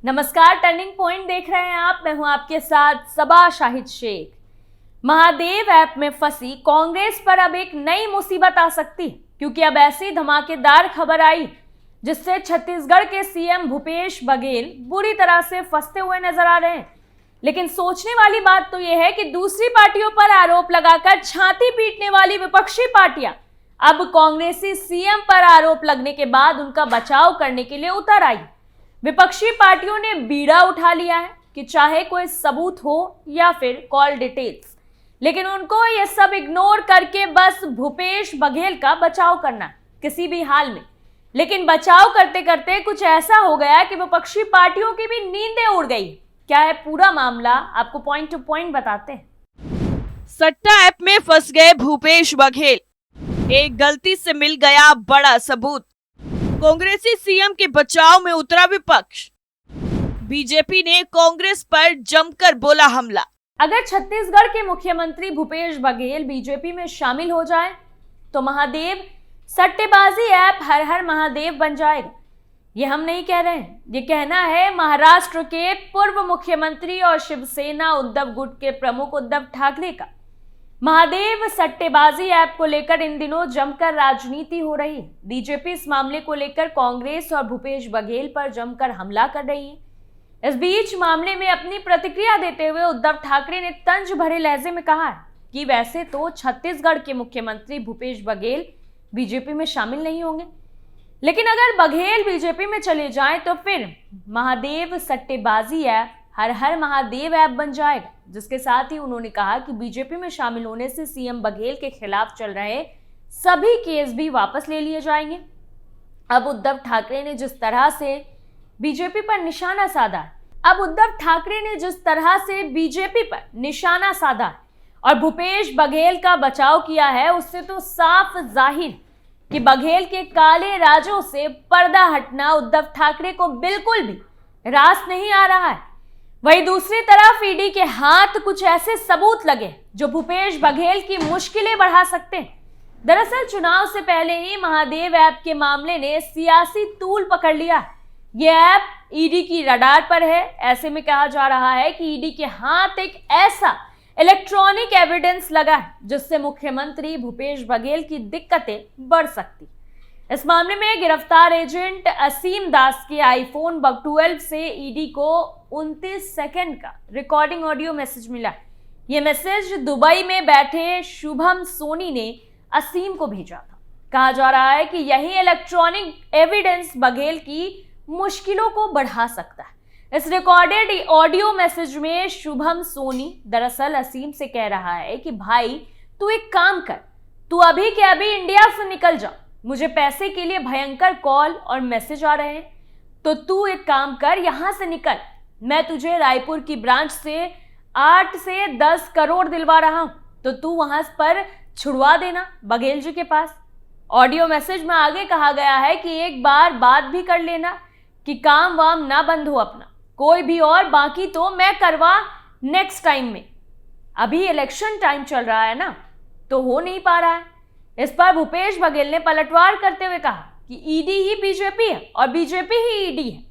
नमस्कार, turning point देख रहे हैं आप। मैं हूं आपके साथ सबा शाहिद शेख। महादेव ऐप में फंसी कांग्रेस पर अब एक नई मुसीबत आ सकती है, क्योंकि अब ऐसी धमाकेदार खबर आई जिससे छत्तीसगढ़ के सीएम भूपेश बघेल बुरी तरह से फंसते हुए नजर आ रहे हैं। लेकिन सोचने वाली बात तो यह है कि दूसरी पार्टियों पर आरोप लगाकर छाती पीटने वाली विपक्षी पार्टियां अब कांग्रेसी सीएम पर आरोप लगने के बाद उनका बचाव करने के लिए उतर आई। विपक्षी पार्टियों ने बीड़ा उठा लिया है कि चाहे कोई सबूत हो या फिर कॉल डिटेल्स, लेकिन उनको ये सब इग्नोर करके बस भूपेश बघेल का बचाव करना किसी भी हाल में। लेकिन बचाव करते करते कुछ ऐसा हो गया कि विपक्षी पार्टियों की भी नींदें उड़ गई। क्या है पूरा मामला, आपको पॉइंट टू पॉइंट बताते हैं। सट्टा ऐप में फंस गए भूपेश बघेल, एक गलती से मिल गया बड़ा सबूत। कांग्रेसी सीएम के बचाव में उतरा विपक्ष, बीजेपी ने कांग्रेस पर जमकर बोला हमला। अगर छत्तीसगढ़ के मुख्यमंत्री भूपेश बघेल बीजेपी में शामिल हो जाए तो महादेव सट्टेबाजी ऐप हर हर महादेव बन जाएगा। ये हम नहीं कह रहे हैं, ये कहना है महाराष्ट्र के पूर्व मुख्यमंत्री और शिवसेना उद्धव गुट के प्रमुख उद्धव ठाकरे का। महादेव सट्टेबाजी ऐप को लेकर इन दिनों जमकर राजनीति हो रही है। बीजेपी इस मामले को लेकर कांग्रेस और भूपेश बघेल पर जमकर हमला कर रही है। इस बीच मामले में अपनी प्रतिक्रिया देते हुए उद्धव ठाकरे ने तंज भरे लहजे में कहा है कि वैसे तो छत्तीसगढ़ के मुख्यमंत्री भूपेश बघेल बीजेपी में शामिल नहीं होंगे, लेकिन अगर बघेल बीजेपी में चले जाएं तो फिर महादेव सट्टेबाजी ऐप हर हर महादेव ऐप बन जाएगा। जिसके साथ ही उन्होंने कहा कि बीजेपी में शामिल होने से सीएम बघेल के खिलाफ चल रहे सभी केस भी वापस ले लिए जाएंगे। अब उद्धव ठाकरे ने जिस तरह से बीजेपी पर निशाना साधा और भूपेश बघेल का बचाव किया है, उससे तो साफ जाहिर कि बघेल के काले राजों से पर्दा हटना उद्धव ठाकरे को बिल्कुल भी रास नहीं आ रहा है। वहीं दूसरी तरफ ईडी के हाथ कुछ ऐसे सबूत लगे जो भूपेश बघेल की मुश्किलें बढ़ा सकते हैं। दरअसल चुनाव से पहले ही महादेव ऐप के मामले ने सियासी तूल पकड़ लिया। यह ऐप ईडी की रडार पर है। ऐसे में कहा जा रहा है कि ईडी के हाथ एक ऐसा इलेक्ट्रॉनिक एविडेंस लगा है जिससे मुख्यमंत्री भूपेश बघेल की दिक्कतें बढ़ सकती। इस मामले में गिरफ्तार एजेंट असीम दास के आईफोन 12 से ईडी को 29 सेकंड का रिकॉर्डिंग ऑडियो मैसेज मिला। यह मैसेज दुबई में बैठे शुभम सोनी ने असीम को भेजा था। कहा जा रहा है कि यही इलेक्ट्रॉनिक एविडेंस बघेल की मुश्किलों को बढ़ा सकता है। इस रिकॉर्डेड ऑडियो मैसेज में शुभम सोनी दरअसल असीम से कह रहा है कि भाई तू एक काम कर, तू अभी के अभी इंडिया से निकल जा, मुझे पैसे के लिए भयंकर कॉल और मैसेज आ रहे हैं, तो तू एक काम कर, यहां से निकल, मैं तुझे रायपुर की ब्रांच से 8 से 10 करोड़ दिलवा रहा हूं, तो तू वहां पर छुड़वा देना बघेल जी के पास। ऑडियो मैसेज में आगे कहा गया है कि एक बार बात भी कर लेना कि काम वाम ना बंद हो अपना, कोई भी, और बाकी तो मैं करवा नेक्स्ट टाइम में। अभी इलेक्शन टाइम चल रहा है ना, तो हो नहीं पा रहा है। इस पर भूपेश बघेल ने पलटवार करते हुए कहा कि ईडी ही बीजेपी है और बीजेपी ही ईडी है।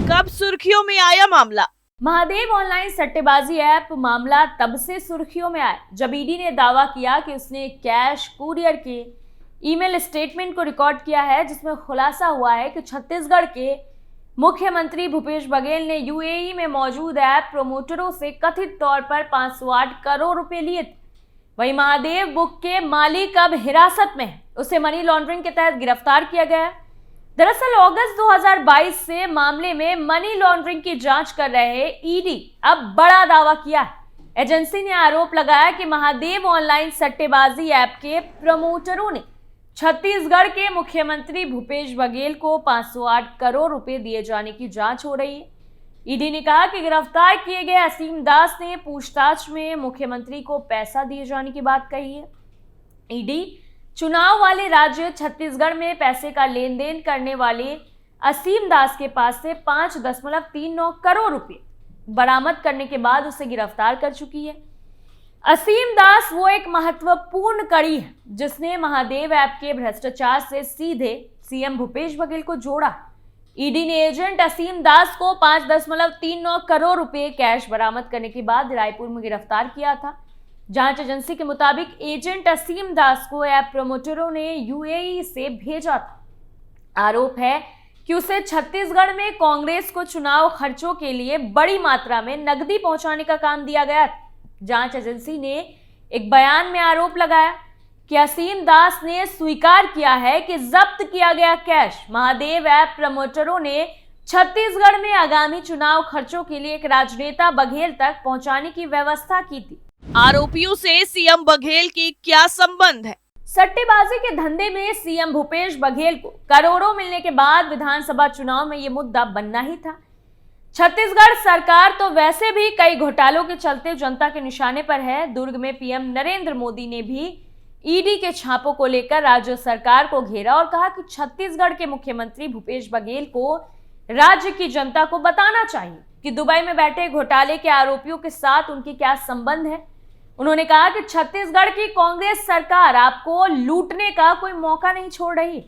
कब सुर्खियों में आया मामला? महादेव ऑनलाइन सट्टेबाजी ऐप मामला तब से सुर्खियों में आया जब ईडी ने दावा किया कि उसने कैश कुरियर के ईमेल स्टेटमेंट को रिकॉर्ड किया है, जिसमें खुलासा हुआ है कि छत्तीसगढ़ के मुख्यमंत्री भूपेश बघेल ने यूएई में मौजूद ऐप प्रोमोटरों से कथित तौर पर 508 करोड़ रुपए लिए थे। वहीं महादेव बुक के मालिक अब हिरासत में है, उसे मनी लॉन्ड्रिंग के तहत गिरफ्तार किया गया है। दरअसल अगस्त 2022 से मामले में मनी लॉन्ड्रिंग की जांच कर रहे ईडी अब बड़ा दावा किया है। एजेंसी ने आरोप लगाया कि महादेव ऑनलाइन सट्टेबाजी ऐप के प्रमोटरों ने छत्तीसगढ़ के मुख्यमंत्री भूपेश बघेल को 508 करोड़ रुपए दिए जाने की जांच हो रही है। ईडी ने कहा कि गिरफ्तार किए गए असीम दास ने पूछताछ में मुख्यमंत्री को पैसा दिए जाने की बात कही है। ईडी चुनाव वाले राज्य छत्तीसगढ़ में पैसे का लेन देन करने वाले असीम दास के पास से 5.39 करोड़ रुपए बरामद करने के बाद उसे गिरफ्तार कर चुकी है। असीम दास वो एक महत्वपूर्ण कड़ी है जिसने महादेव ऐप के भ्रष्टाचार से सीधे सीएम भूपेश बघेल को जोड़ा। ईडी ने एजेंट असीम दास को 5.39 करोड़ रुपए कैश बरामद करने के बाद रायपुर में गिरफ्तार किया था। जांच एजेंसी के मुताबिक एजेंट असीम दास को ऐप प्रमोटरों ने यूएई से भेजा था। आरोप है कि उसे छत्तीसगढ़ में कांग्रेस को चुनाव खर्चों के लिए बड़ी मात्रा में नकदी पहुंचाने का काम दिया गया। जांच एजेंसी ने एक बयान में आरोप लगाया कि असीम दास ने स्वीकार किया है कि जब्त किया गया कैश महादेव ऐप प्रमोटरों ने छत्तीसगढ़ में आगामी चुनाव खर्चों के लिए एक राजनेता बघेल तक पहुंचाने की व्यवस्था की थी। आरोपियों से सीएम बघेल की क्या संबंध है? सट्टेबाजी के धंधे में सीएम भूपेश बघेल को करोड़ों मिलने के बाद विधानसभा चुनाव में ये मुद्दा बनना ही था। छत्तीसगढ़ सरकार तो वैसे भी कई घोटालों के चलते जनता के निशाने पर है। दुर्ग में पीएम नरेंद्र मोदी ने भी ईडी के छापों को लेकर राज्य सरकार को घेरा और कहा कि छत्तीसगढ़ के मुख्यमंत्री भूपेश बघेल को राज्य की जनता को बताना चाहिए कि दुबई में बैठे घोटाले के आरोपियों के साथ उनकी क्या संबंध है। उन्होंने कहा कि छत्तीसगढ़ की कांग्रेस सरकार आपको लूटने का कोई मौका नहीं छोड़ रही।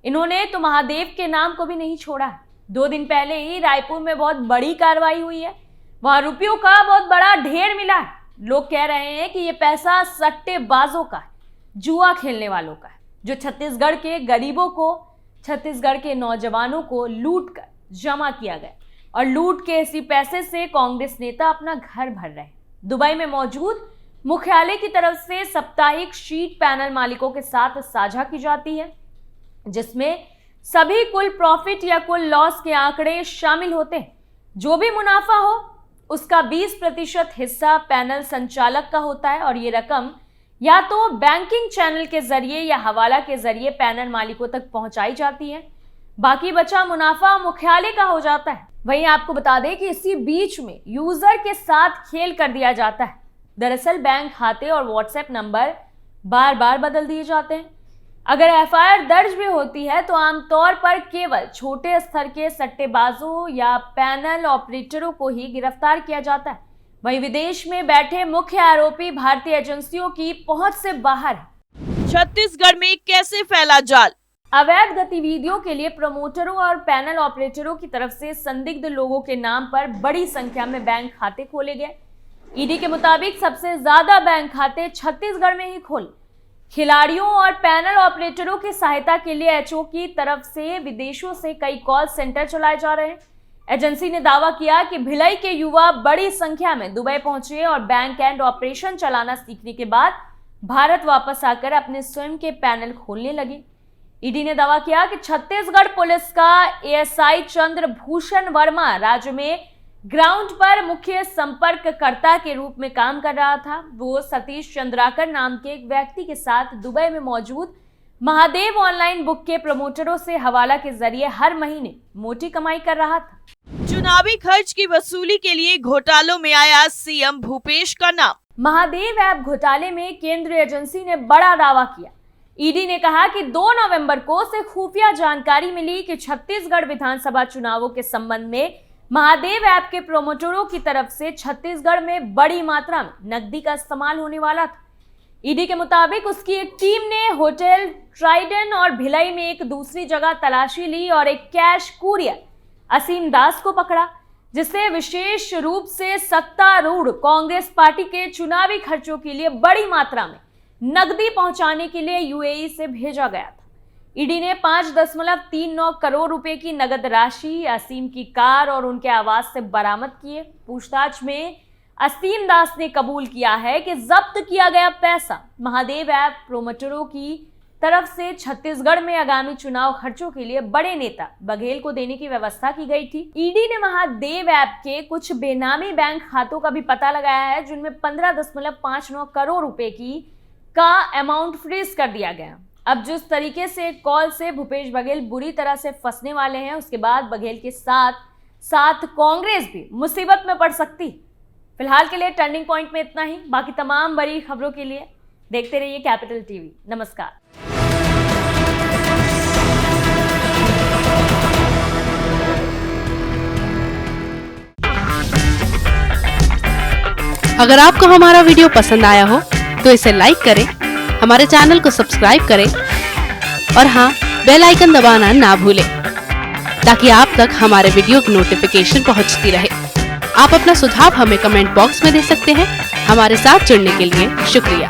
इन्होंने तो महादेव के नाम को भी नहीं छोड़ा। 2 दिन पहले ही रायपुर में बहुत बड़ी कार्रवाई हुई है। वहां रुपयों का बहुत बड़ा ढेर मिला है। लोग कह रहे हैं कि ये पैसा सट्टेबाजों का है, जुआ खेलने वालों का है, जो छत्तीसगढ़ के गरीबों को, छत्तीसगढ़ के नौजवानों को लूट कर जमा किया गया और लूट के इसी पैसे से कांग्रेस नेता अपना घर भर रहे। दुबई में मौजूद मुख्यालय की तरफ से साप्ताहिक शीट पैनल मालिकों के साथ साझा की जाती है, जिसमें सभी कुल प्रॉफिट या कुल लॉस के आंकड़े शामिल होते हैं। जो भी मुनाफा हो उसका 20% हिस्सा पैनल संचालक का होता है और ये रकम या तो बैंकिंग चैनल के जरिए या हवाला के जरिए पैनल मालिकों तक पहुंचाई जाती है। बाकी बचा मुनाफा मुख्यालय का हो जाता है। वहीं आपको बता दें कि इसी बीच में यूजर के साथ खेल कर दिया जाता है। दरअसल बैंक खाते और व्हाट्सएप नंबर बार बार बदल दिए जाते हैं। अगर एफआईआर दर्ज भी होती है तो आमतौर पर केवल छोटे स्तर के सट्टेबाजों या पैनल ऑपरेटरों को ही गिरफ्तार किया जाता है। वहीं विदेश में बैठे मुख्य आरोपी भारतीय एजेंसियों की पहुंच से बाहर है। छत्तीसगढ़ में कैसे फैला जाल? अवैध गतिविधियों के लिए प्रमोटरों और पैनल ऑपरेटरों की तरफ से संदिग्ध लोगों के नाम पर बड़ी संख्या में बैंक खाते खोले गए। ईडी के मुताबिक सबसे ज्यादा बैंक खाते छत्तीसगढ़ में ही खोले। खिलाड़ियों और पैनल ऑपरेटरों की सहायता के लिए एचओ की तरफ से विदेशों से कई कॉल सेंटर चलाए जा रहे हैं। एजेंसी ने दावा किया कि भिलाई के युवा बड़ी संख्या में दुबई पहुंचे और बैंक एंड ऑपरेशन चलाना सीखने के बाद भारत वापस आकर अपने स्वयं के पैनल खोलने लगे। ईडी ने दावा किया कि छत्तीसगढ़ पुलिस का एएसआई चंद्रभूषण वर्मा राज्य में ग्राउंड पर मुख्य संपर्ककर्ता के रूप में काम कर रहा था। वो सतीश चंद्राकर नाम के एक व्यक्ति के साथ दुबई में मौजूद महादेव ऑनलाइन बुक के प्रमोटरों से हवाला के जरिए हर महीने मोटी कमाई कर रहा था। चुनावी खर्च की वसूली के लिए घोटालों में आया सीएम भूपेश का नाम। महादेव ऐप घोटाले में केंद्रीय एजेंसी ने बड़ा दावा किया। ईडी ने कहा कि 2 नवंबर को उसे खुफिया जानकारी मिली कि छत्तीसगढ़ विधानसभा चुनावों के संबंध में महादेव ऐप के प्रमोटरों की तरफ से छत्तीसगढ़ में बड़ी मात्रा में नकदी का इस्तेमाल होने वाला था। ईडी के मुताबिक उसकी एक टीम ने होटल ट्राइडन और भिलाई में एक दूसरी जगह तलाशी ली और एक कैश कुरियर असीम दास को पकड़ा, जिसे विशेष रूप से सत्तारूढ़ कांग्रेस पार्टी के चुनावी खर्चों के लिए बड़ी मात्रा में नकदी पहुंचाने के लिए यूएई से भेजा गया था। ईडी ने 5.39 करोड़ रुपए की नगद राशि असीम की कार और उनके आवास से बरामद किए। पूछताछ में असीम दास ने कबूल किया है कि जब्त किया गया पैसा महादेव ऐप प्रोमोटरों की तरफ से छत्तीसगढ़ में आगामी चुनाव खर्चों के लिए बड़े नेता बघेल को देने की व्यवस्था की गई थी। ईडी ने महादेव ऐप के कुछ बेनामी बैंक खातों का भी पता लगाया है, जिनमें 15.59 करोड़ रुपए का अमाउंट फ्रीज कर दिया गया। अब जिस तरीके से कॉल से भूपेश बघेल बुरी तरह से फंसने वाले हैं, उसके बाद बघेल के साथ कांग्रेस भी मुसीबत में पड़ सकती। फिलहाल के लिए टर्निंग पॉइंट में इतना ही। बाकी तमाम बड़ी खबरों के लिए देखते रहिए कैपिटल टीवी। नमस्कार। अगर आपको हमारा वीडियो पसंद आया हो तो इसे लाइक करें, हमारे चैनल को सब्सक्राइब करें और हाँ, बेल आइकन दबाना ना भूलें ताकि आप तक हमारे वीडियो की नोटिफिकेशन पहुंचती रहे। आप अपना सुझाव हमें कमेंट बॉक्स में दे सकते हैं। हमारे साथ जुड़ने के लिए शुक्रिया।